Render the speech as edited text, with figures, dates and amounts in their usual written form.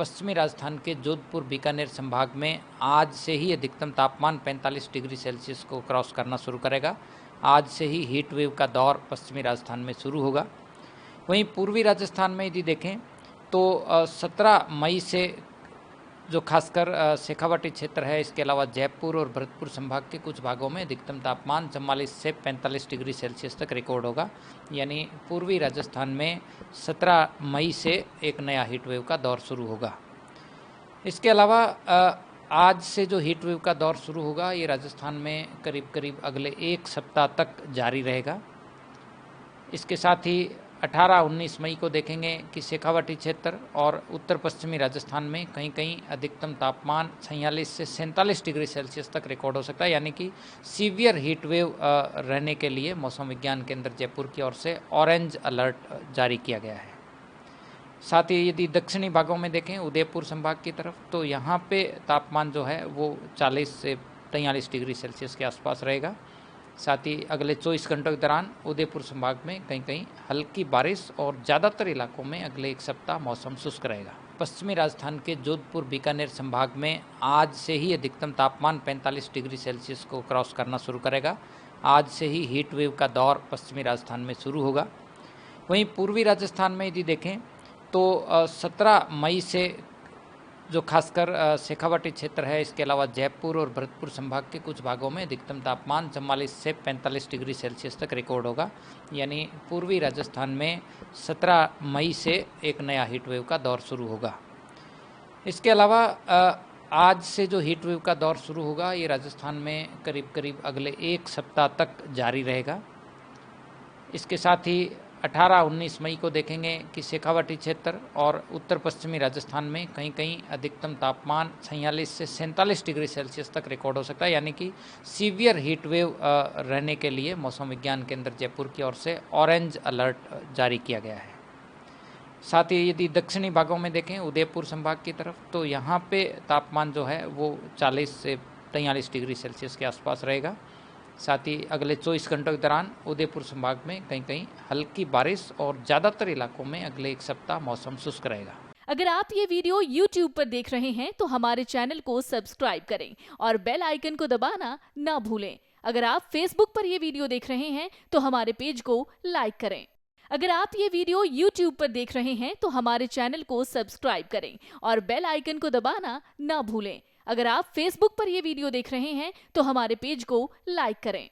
पश्चिमी राजस्थान के जोधपुर बीकानेर संभाग में आज से ही अधिकतम तापमान 45 डिग्री सेल्सियस को क्रॉस करना शुरू करेगा। आज से ही हीट वेव का दौर पश्चिमी राजस्थान में शुरू होगा। वहीं पूर्वी राजस्थान में यदि देखें तो 17 मई से जो खासकर शेखावाटी क्षेत्र है, इसके अलावा जयपुर और भरतपुर संभाग के कुछ भागों में अधिकतम तापमान 44 से 45 डिग्री सेल्सियस तक रिकॉर्ड होगा। यानी पूर्वी राजस्थान में 17 मई से एक नया हीट वेव का दौर शुरू होगा। इसके अलावा आज से जो हीट वेव का दौर शुरू होगा ये राजस्थान में करीब करीब अगले एक सप्ताह तक जारी रहेगा। इसके साथ ही 18-19 मई को देखेंगे कि शेखावाटी क्षेत्र और उत्तर पश्चिमी राजस्थान में कहीं कहीं अधिकतम तापमान 46 से 47 डिग्री सेल्सियस तक रिकॉर्ड हो सकता है। यानी कि सीवियर हीट वेव रहने के लिए मौसम विज्ञान केंद्र जयपुर की ओर से ऑरेंज अलर्ट जारी किया गया है। साथ ही यदि दक्षिणी भागों में देखें उदयपुर संभाग की तरफ, तो यहाँ पे तापमान जो है वो 40 से 43 डिग्री सेल्सियस के आसपास रहेगा। साथ ही अगले 24 घंटों के दौरान उदयपुर संभाग में कहीं कहीं हल्की बारिश और ज़्यादातर इलाकों में अगले एक सप्ताह मौसम शुष्क रहेगा। पश्चिमी राजस्थान के जोधपुर बीकानेर संभाग में आज से ही अधिकतम तापमान 45 डिग्री सेल्सियस को क्रॉस करना शुरू करेगा। आज से ही हीट वेव का दौर पश्चिमी राजस्थान में शुरू होगा। वहीं पूर्वी राजस्थान में यदि देखें तो 17 मई से जो खासकर शेखावाटी क्षेत्र है, इसके अलावा जयपुर और भरतपुर संभाग के कुछ भागों में अधिकतम तापमान 44 से 45 डिग्री सेल्सियस तक रिकॉर्ड होगा। यानी पूर्वी राजस्थान में 17 मई से एक नया हीट वेव का दौर शुरू होगा। इसके अलावा आज से जो हीट वेव का दौर शुरू होगा ये राजस्थान में करीब करीब अगले एक सप्ताह तक जारी रहेगा। इसके साथ ही 18-19 मई को देखेंगे कि शेखावाटी क्षेत्र और उत्तर पश्चिमी राजस्थान में कहीं कहीं अधिकतम तापमान 46 से 47 डिग्री सेल्सियस तक रिकॉर्ड हो सकता है। यानी कि सीवियर हीट वेव रहने के लिए मौसम विज्ञान केंद्र जयपुर की ओर से ऑरेंज अलर्ट जारी किया गया है। साथ ही यदि दक्षिणी भागों में देखें उदयपुर संभाग की तरफ, तो यहाँ पे तापमान जो है वो 40 से 43 डिग्री सेल्सियस के आसपास रहेगा। साथ ही अगले 24 घंटों के दौरान उदयपुर संभाग में कहीं कहीं हल्की बारिश और ज़्यादातर इलाकों में अगले एक सप्ताह मौसम शुष्क रहेगा। अगर आप ये वीडियो YouTube पर देख रहे हैं तो हमारे चैनल को सब्सक्राइब करें और बेल आइकन को दबाना ना भूलें। अगर आप Facebook पर ये वीडियो देख रहे हैं तो हमारे पेज को लाइक करें। अगर आप ये वीडियो YouTube पर देख रहे हैं तो हमारे चैनल को सब्सक्राइब करें और बेल आइकन को दबाना ना भूलें। अगर आप Facebook पर ये वीडियो देख रहे हैं तो हमारे पेज को लाइक करें।